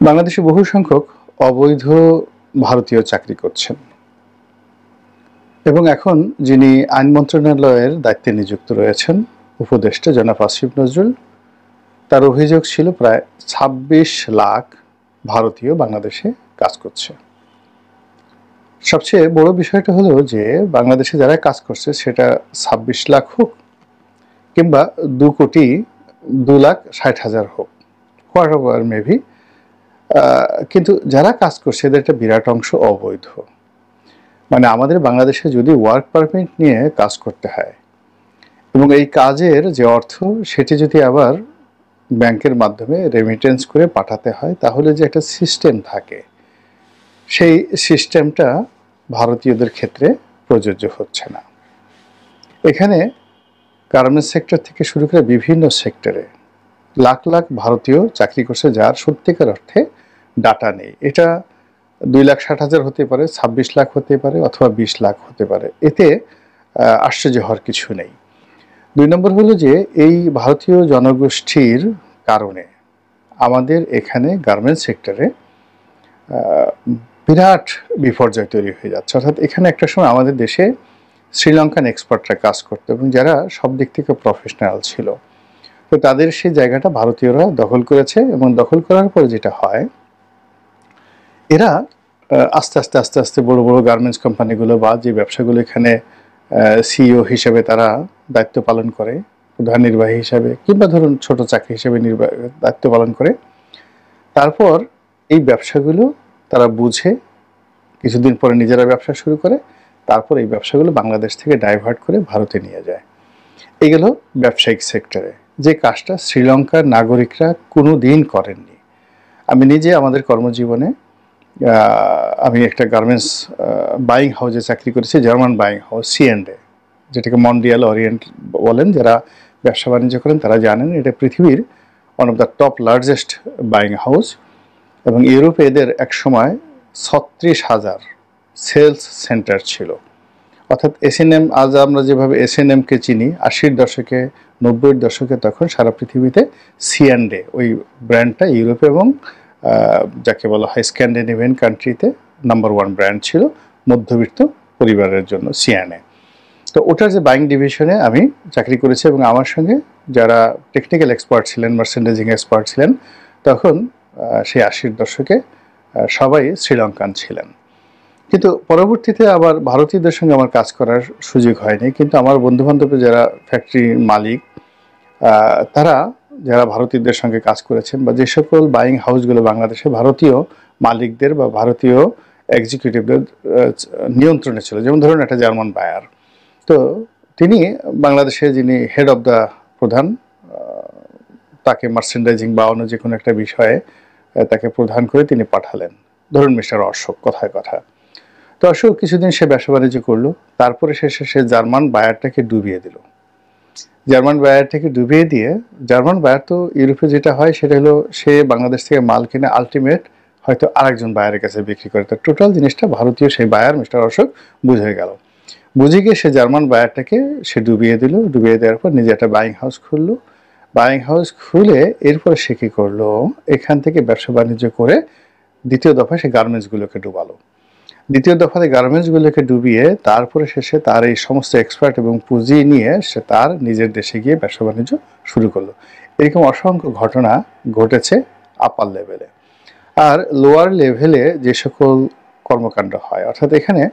বাংলাদেশে বহু সংখ্যক অবৈধ ভারতীয় চাকরি করছেন এবং এখন যিনি আইন মন্ত্রণালয়ের দায়িত্বে নিযুক্ত রয়েছেন উপদেষ্টা জনাব আসিফ নজরুল, তার অভিযোগ ছিল প্রায় ২৬ লাখ ভারতীয় বাংলাদেশে কাজ করছে। সবচেয়ে বড় বিষয়টা হলো যে বাংলাদেশে যারা কাজ করছে সেটা ২৬ লাখ হোক কিংবা ২,২,৬০,০০০ হোক, হোয়াট এভার মেবি, কিন্তু যারা কাজ করছে এদের একটা বিরাট অংশ অবৈধ। মানে আমাদের বাংলাদেশে যদি ওয়ার্ক পারমিট নিয়ে কাজ করতে হয় এবং এই কাজের যে অর্থ সেটি যদি আবার ব্যাংকের মাধ্যমে রেমিটেন্স করে পাঠাতে হয়, তাহলে যে একটা সিস্টেম থাকে সেই সিস্টেমটা ভারতীয়দের ক্ষেত্রে প্রযোজ্য হচ্ছে না। এখানে গার্মেন্টস সেক্টর থেকে শুরু করে বিভিন্ন সেক্টরে লাখ লাখ ভারতীয় চাকরি করছে যার সত্যিকার অর্থে ডাটা নেই। এটা 2,60,000 হতে পারে, 26 লাখ হতে পারে, অথবা 20 লাখ হতে পারে। এতে আশ্চর্য হওয়ার কিছু নেই। 2 নম্বর হলো যে এই ভারতীয় জনগোষ্ঠীর কারণে আমাদের এখানে গার্মেন্টস সেক্টরে বিরাট বিপর্যয় তৈরি হয়ে যাচ্ছে। অর্থাৎ এখানে একটা সময় আমাদের দেশে শ্রীলঙ্কান এক্সপার্টরা কাজ করতো এবং যারা সব দিক থেকে প্রফেশনাল ছিল, তো তাদের সেই জায়গাটা ভারতীয়রা দখল করেছে এবং দখল করার পরে যেটা হয়, এরা আস্তে আস্তে আস্তে আস্তে বড় বড় গার্মেন্টস কোম্পানিগুলো বা যে ব্যবসাগুলো এখানে সিইও হিসেবে তারা দায়িত্ব পালন করে, প্রধান নির্বাহী হিসাবে কিংবা ধরুন ছোট চাকরি হিসেবে দায়িত্ব পালন করে, তারপর এই ব্যবসাগুলো তারা বুঝে কিছুদিন পরে নিজেরা ব্যবসা শুরু করে, তারপর এই ব্যবসাগুলো বাংলাদেশ থেকে ডাইভার্ট করে ভারতে নিয়ে যায়। এগুলো ব্যবসায়িক সেক্টরে যে কাজটা শ্রীলঙ্কার নাগরিকরা কোনো দিন করেননি। আমি নিজে আমাদের কর্মজীবনে আমি একটা গার্মেন্টস বাইং হাউসে চাকরি করেছি, জার্মান বাইং হাউস C&A, যেটাকে মন্ডিয়াল ওরিয়েন্ট বলেন। যারা ব্যবসা বাণিজ্য করেন তারা জানেন এটা পৃথিবীর one of the top largest buying house এবং ইউরোপে এদের এক সময় ৩৬,০০০ সেলস সেন্টার ছিল। অর্থাৎ S&M, আজ আমরা যেভাবে S&Mকে চিনি, 80-এর দশকে 90-এর দশকে তখন সারা পৃথিবীতে C&A ওই ব্র্যান্ডটা ইউরোপে এবং যাকে বলা হয় স্ক্যান্ডিনেভিয়ান কান্ট্রিতে নাম্বার 1 ব্র্যান্ড ছিল মধ্যবিত্ত পরিবারের জন্য C&A। তো ওটার যে বাইং ডিভিশনে আমি চাকরি করেছি এবং আমার সঙ্গে যারা টেকনিক্যাল এক্সপার্ট ছিলেন, মার্চেন্ডাইজিং এক্সপার্ট ছিলেন, তখন সেই 80-এর দশকে সবাই শ্রীলঙ্কান ছিলেন। কিন্তু পরবর্তীতে আবার ভারতীয়দের সঙ্গে আমার কাজ করার সুযোগ হয়নি। কিন্তু আমার বন্ধুবান্ধবের যারা ফ্যাক্টরির মালিক, তারা যারা ভারতীয়দের সঙ্গে কাজ করেছেন বা যে সকল বাইং হাউসগুলো বাংলাদেশে ভারতীয় মালিকদের বা ভারতীয় এক্সিকিউটিভদের নিয়ন্ত্রণে ছিল, যেমন ধরুন একটা জার্মান বায়ার, তো তিনি বাংলাদেশে যিনি হেড অফ দ্য প্রধান, তাকে মার্চেন্ডাইজিং বা অন্য যে কোনো একটা বিষয়ে তাকে প্রধান করে তিনি পাঠালেন, ধরুন মিস্টার অশোক, কথায় কথা। তো অশোক কিছুদিন সে ব্যবসা বাণিজ্য করলো, তারপরে শেষে সে জার্মান বায়ারটাকে ডুবিয়ে দিল। জার্মান বায়ারটাকে ডুবিয়ে দিয়ে, জার্মান বায়ার তো ইউরোপে যেটা হয় সেটা হলো সে বাংলাদেশ থেকে মাল কিনে আলটিমেট হয়তো আরেকজন বায়ারের কাছে বিক্রি করে। তো টোটাল জিনিসটা ভারতীয় সেই বায়ার মিস্টার অশোক বুঝে গেল। বুঝে গিয়ে সে জার্মান বায়ারটাকে সে ডুবিয়ে দিল। ডুবিয়ে দেওয়ার পর নিজে একটা বাইং হাউস খুললো। বাইং হাউস খুলে এরপরে সে কী করলো, এখান থেকে ব্যবসা বাণিজ্য করে দ্বিতীয় দফায় সে গার্মেন্টসগুলোকে ডুবালো। দ্বিতীয় দফাতে গার্মেন্টসগুলোকে ডুবিয়ে তারপরে শেষে তার এই সমস্ত এক্সপার্ট এবং পুঁজি নিয়ে সে তার নিজের দেশে গিয়ে ব্যবসা বাণিজ্য শুরু করলো। এরকম অসংখ্য ঘটনা ঘটেছে আপার লেভেলে। আর লোয়ার লেভেলে যে সকল কর্মকাণ্ড হয়, অর্থাৎ এখানে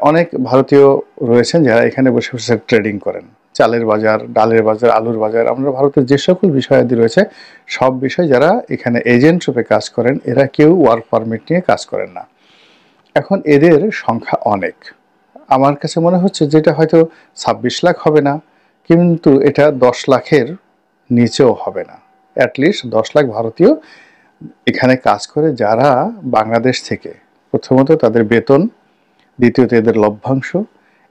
অনেক ভারতীয় রয়েছেন যারা এখানে বসে বসে ট্রেডিং করেন, চালের বাজার, ডালের বাজার, আলুর বাজার, আমরা ভারতের যে সকল বিষয়াদি রয়েছে সব বিষয় যারা এখানে এজেন্ট রূপে কাজ করেন, এরা কেউ ওয়ার্ক পারমিট নিয়ে কাজ করেন না। এখন এদের সংখ্যা অনেক। আমার কাছে মনে হচ্ছে যেটা হয়তো 26 লাখ হবে না, কিন্তু এটা 10 লাখের নিচেও হবে না। অ্যাটলিস্ট 10 লাখ ভারতীয় এখানে কাজ করে, যারা বাংলাদেশ থেকে প্রথমত তাদের বেতন, দ্বিতীয়ত এদের লভ্যাংশ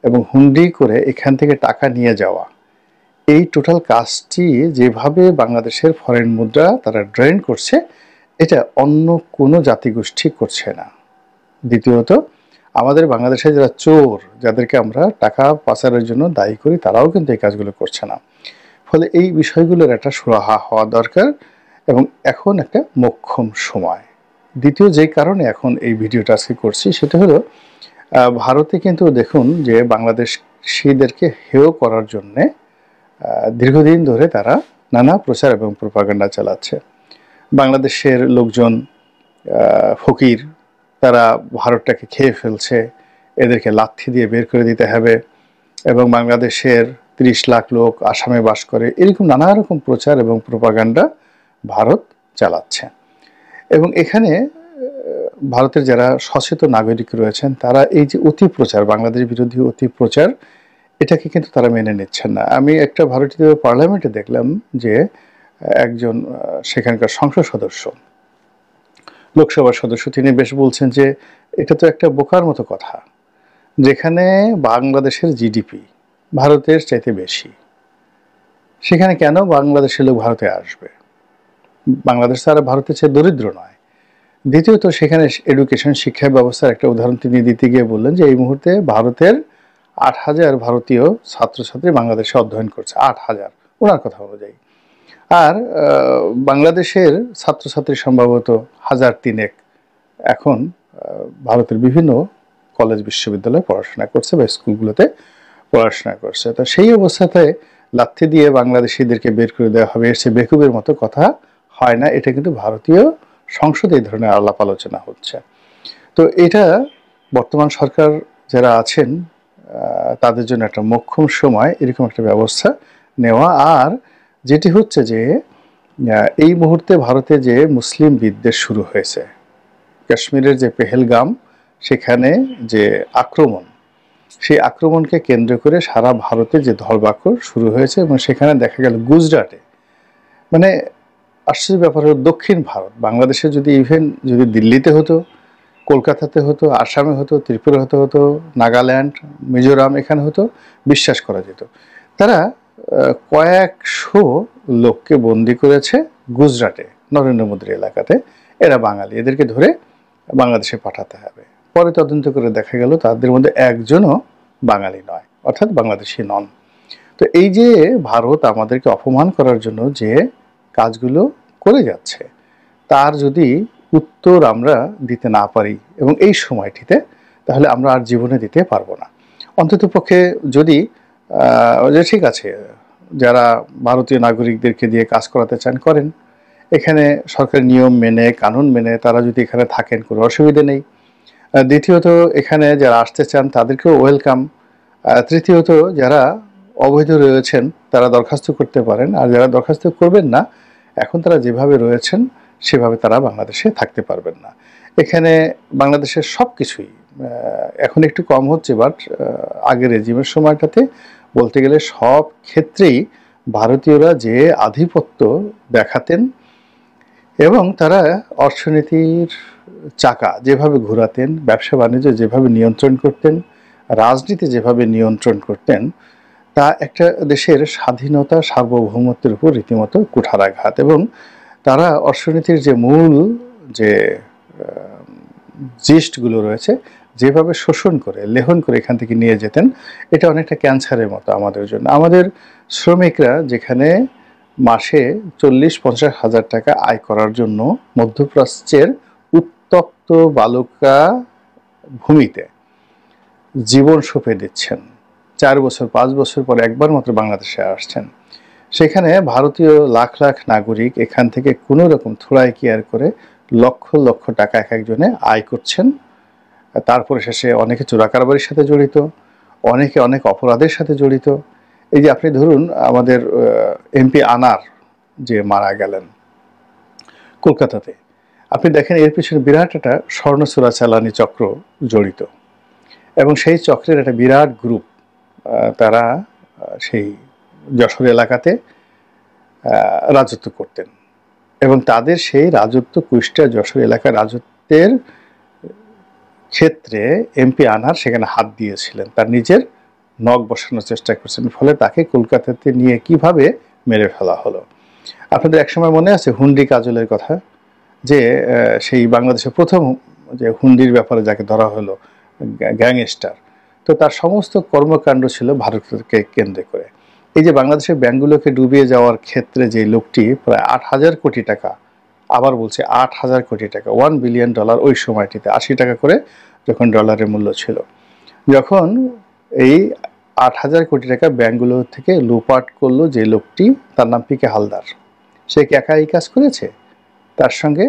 এবং হুন্ডি করে এখান থেকে টাকা নিয়ে যাওয়া, এই টোটাল কাজটি যেভাবে বাংলাদেশের ফরেন মুদ্রা তারা ড্রেন করছে, এটা অন্য কোনো জাতিগোষ্ঠী করছে না। দ্বিতীয়ত আমাদের বাংলাদেশে যারা চোর, যাদেরকে আমরা টাকা পাচারের জন্য দায়ী করি, তারাও কিন্তু এই কাজগুলো করছে না। ফলে এই বিষয়গুলোর একটা সুরাহা হওয়া দরকার এবং এখন একটা মোক্ষম সময়। দ্বিতীয় যে কারণে এখন এই ভিডিওটা আজকে করছি সেটা হলো ভারতে কিন্তু দেখুন যে বাংলাদেশিদেরকে হেয় করার জন্যে দীর্ঘদিন ধরে তারা নানা প্রচার এবং প্রোপাগান্ডা চালাচ্ছে। বাংলাদেশের লোকজন ফকির, তারা ভারতটাকে খেয়ে ফেলছে, এদেরকে লাথি দিয়ে বের করে দিতে হবে, এবং বাংলাদেশের ৩০ লাখ লোক আসামে বাস করে, এরকম নানা রকম প্রচার এবং প্রোপাগান্ডা ভারত চালাচ্ছে। এবং এখানে ভারতের যারা সচেতন নাগরিক রয়েছেন তারা এই যে অতি প্রচার, বাংলাদেশ বিরোধী অতি প্রচার, এটাকে কিন্তু তারা মেনে নিচ্ছেন না। আমি একটা ভারতীয় পার্লামেন্টে দেখলাম যে একজন সেখানকার সংসদ সদস্য, লোকসভার সদস্য, তিনি বেশ বলছেন যে এটা তো একটা বোকার মতো কথা, যেখানে বাংলাদেশের জিডিপি ভারতের চাইতে বেশি, সেখানে কেন বাংলাদেশের লোক ভারতে আসবে? বাংলাদেশ তারা ভারতের চেয়ে দরিদ্র নয়। দ্বিতীয়ত সেখানে এডুকেশন, শিক্ষা ব্যবস্থার একটা উদাহরণ তিনি দিতে গিয়ে বললেন যে এই মুহূর্তে ভারতের ৮,০০০ ভারতীয় ছাত্রছাত্রী বাংলাদেশে অধ্যয়ন করছে, ৮,০০০ ওনার কথা অনুযায়ী। আর বাংলাদেশের ছাত্রছাত্রী সম্ভবত ১,৩০০ এখন ভারতের বিভিন্ন কলেজ বিশ্ববিদ্যালয়ে পড়াশোনা করছে বা স্কুলগুলোতে পড়াশোনা করছে। তো সেই অবস্থাতে লাথি দিয়ে বাংলাদেশিদেরকে বের করে দেওয়া হবে, এর চেয়ে বেকুবের মতো কথা হয় না। এটা কিন্তু ভারতীয় সংসদে এই ধরনের আলাপ আলোচনা হচ্ছে। তো এটা বর্তমান সরকার যারা আছেন তাদের জন্য একটা মোক্ষম সময় এরকম একটা ব্যবস্থা নেওয়া। আর যেটি হচ্ছে যে এই মুহূর্তে ভারতে যে মুসলিম বিদ্বেষ শুরু হয়েছে, কাশ্মীরের যে পেহেলগাম, সেখানে যে আক্রমণ, সেই আক্রমণকে কেন্দ্র করে সারা ভারতে যে ধরপাকড় শুরু হয়েছে, এবং সেখানে দেখা গেল গুজরাটে, মানে আশ্চর্য ব্যাপার হলো দক্ষিণ ভারত, বাংলাদেশে যদি ইভেন যদি দিল্লিতে হতো, কলকাতাতে হতো, আসামে হতো, ত্রিপুরাতে হতো, নাগাল্যান্ড, মিজোরাম, এখানে হতো, বিশ্বাস করা যেত। তারা কয়েকশো লোককে বন্দি করেছে গুজরাটে, নরেন্দ্র মোদীর এলাকাতে। এরা বাঙালি, এদেরকে ধরে বাংলাদেশে পাঠাতে হবে। পরে তদন্ত করে দেখা গেল তাদের মধ্যে একজনও বাঙালি নয়, অর্থাৎ বাংলাদেশি নন। তো এই যে ভারত আমাদেরকে অপমান করার জন্য যে কাজগুলো করে যাচ্ছে, তার যদি উত্তর আমরা দিতে না পারি এবং এই সময়টিতে, তাহলে আমরা আর জীবনে দিতে পারবো না। অন্ততপক্ষে যদি যে ঠিক আছে, যারা ভারতীয় নাগরিকদেরকে দিয়ে কাজ করাতে চান করেন, এখানে সরকারি নিয়ম মেনে, কানুন মেনে তারা যদি এখানে থাকেন, কোনো অসুবিধা নেই। দ্বিতীয়ত এখানে যারা আসতে চান তাদেরকেও ওয়েলকাম। তৃতীয়ত যারা অবৈধ রয়েছেন তারা দরখাস্ত করতে পারেন, আর যারা দরখাস্ত করবেন না, এখন তারা যেভাবে রয়েছেন সেভাবে তারা বাংলাদেশে থাকতে পারবেন না। এখানে বাংলাদেশের সব কিছুই এখন একটু কম হচ্ছে, বাট আগের রেজিমের সময়টাতে বলতে গেলে সব ক্ষেত্রেই ভারতীয়রা যে আধিপত্য দেখাতেন এবং তারা অর্থনীতির চাকা যেভাবে ঘোরাতেন, ব্যবসা বাণিজ্য যেভাবে নিয়ন্ত্রণ করতেন, রাজনীতি যেভাবে নিয়ন্ত্রণ করতেন, তা একটা দেশের স্বাধীনতা, সার্বভৌমত্বের উপর রীতিমতো কুঠারাঘাত। এবং তারা অর্থনীতির যে মূল যে জিস্টগুলো রয়েছে যেভাবে শোষণ করে, লেহন করে এখান থেকে নিয়ে যেতেন, এটা অনেকটা ক্যান্সারের মতো আমাদের জন্য। আমাদের শ্রমিকরা যেখানে মাসে 40-50 হাজার টাকা আয় করার জন্য মধ্যপ্রাচ্যের উত্তপ্ত বালুকা ভূমিতে জীবন সঁপে দিচ্ছেন, 4 বছর 5 বছর পর একবার মাত্র বাংলাদেশে আসছেন, সেখানে ভারতীয় লাখ লাখ নাগরিক এখান থেকে কোনো রকম থোড়াই কেয়ার করে লক্ষ লক্ষ টাকা এক একজনে আয় করছেন। তারপরে শেষে অনেকে চোরাকারবারির সাথে জড়িত, অনেকে অনেক অপরাধের সাথে জড়িত। এই যে আপনি ধরুন আমাদের এমপি আনার যে মারা গেলেন কলকাতাতে, আপনি দেখেন এর পিছনে বিরাট একটা স্বর্ণ চোরাচালানি চক্র জড়িত, এবং সেই চক্রের একটা বিরাট গ্রুপ, তারা সেই যশোর এলাকাতে রাজত্ব করতেন, এবং তাদের সেই রাজত্ব, কুষ্টিয়া যশোর এলাকার রাজত্বের ক্ষেত্রে এমপি আনহার সেখানে হাত দিয়েছিলেন, তার নিজের নখ বসানোর চেষ্টা করছেন, ফলে তাকে কলকাতাতে নিয়ে কিভাবে মেরে ফেলা হলো। আপনাদের একসময় মনে আছে হুন্ডি কাজলের কথা, যে সেই বাংলাদেশের প্রথম যে হুন্ডির ব্যাপারে যাকে ধরা হলো গ্যাংস্টার, তো তার সমস্ত কর্মকাণ্ড ছিল ভারতকে কেন্দ্র করে। এই যে বাংলাদেশের ব্যাংকগুলোকে ডুবিয়ে যাওয়ার ক্ষেত্রে যে লোকটি প্রায় 8,000 কোটি টাকা আবার বলছে 8,000 কোটি টাকা, $1 বিলিয়ন ওই সময়টিতে, 80 টাকা করে যখন ডলারের মূল্য ছিল। যখন এই 8,000 কোটি টাকা ব্যাংকগুলো থেকে লুটপাট করলো যে লোকটি, তার নাম পি কে হালদার, সে কি একা এই কাজ করেছে? তার সঙ্গে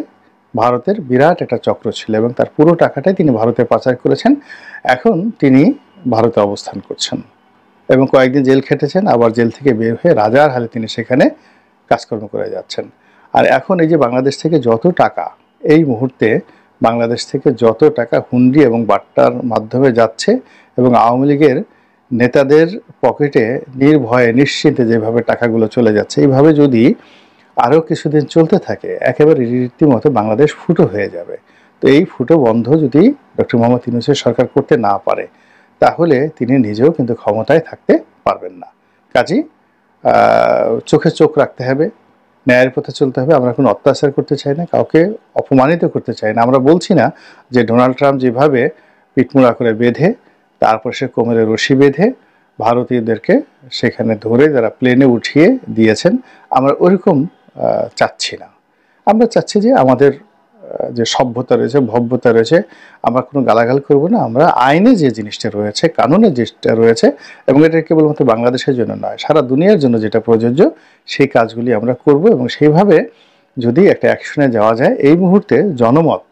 ভারতের বিরাট একটা চক্র ছিল এবং তার পুরো টাকাটাই তিনি ভারতে পাচার করেছেন। এখন তিনি ভারতে অবস্থান করছেন এবং কয়েকদিন জেল খেটেছেন, আবার জেল থেকে বের হয়ে রাজার হালে তিনি সেখানে কাজকর্ম করে যাচ্ছেন। আর এখন এই যে বাংলাদেশ থেকে যত টাকা, এই মুহূর্তে বাংলাদেশ থেকে যত টাকা হুন্ডি এবং বাট্টার মাধ্যমে যাচ্ছে এবং আওয়ামী লীগের নেতাদের পকেটে নির্ভয়ে নিশ্চিন্তে যেভাবে টাকাগুলো চলে যাচ্ছে, এইভাবে যদি আরও কিছুদিন চলতে থাকে, একেবারে রীতিমতো বাংলাদেশ ফুটো হয়ে যাবে। তো এই ফুটো বন্ধ যদি ডক্টর মোহাম্মদ ইউনূসের সরকার করতে না পারে, তাহলে তিনি নিজেও কিন্তু ক্ষমতায় থাকতে পারবেন না। কাজেই চোখে চোখ রাখতে হবে, ন্যায়ের পথে চলতে হবে। আমরা কোনো অত্যাচার করতে চাই না, কাউকে অপমানিত করতে চাই না। আমরা বলছি না যে ডোনাল্ড ট্রাম্প যেভাবে পিঠমুড়া করে বেঁধে, তারপর সে কোমরে রশি বেঁধে ভারতীয়দেরকে সেখানে ধরে যারা প্লেনে উঠিয়ে দিয়েছেন, আমরা ওইরকম চাচ্ছি না। আমরা চাচ্ছি যে আমাদের যে সভ্যতা রয়েছে, ভব্যতা রয়েছে, আমরা কোনো গালাগাল করব না। আমরা আইনে যে জিনিসটা রয়েছে, কানুনে যেটা রয়েছে, এবং এটা কেবলমাত্র বাংলাদেশের জন্য নয়, সারা দুনিয়ার জন্য যেটা প্রযোজ্য, সেই কাজগুলি আমরা করব। এবং সেইভাবে যদি একটা অ্যাকশনে যাওয়া যায়, এই মুহূর্তে জনমত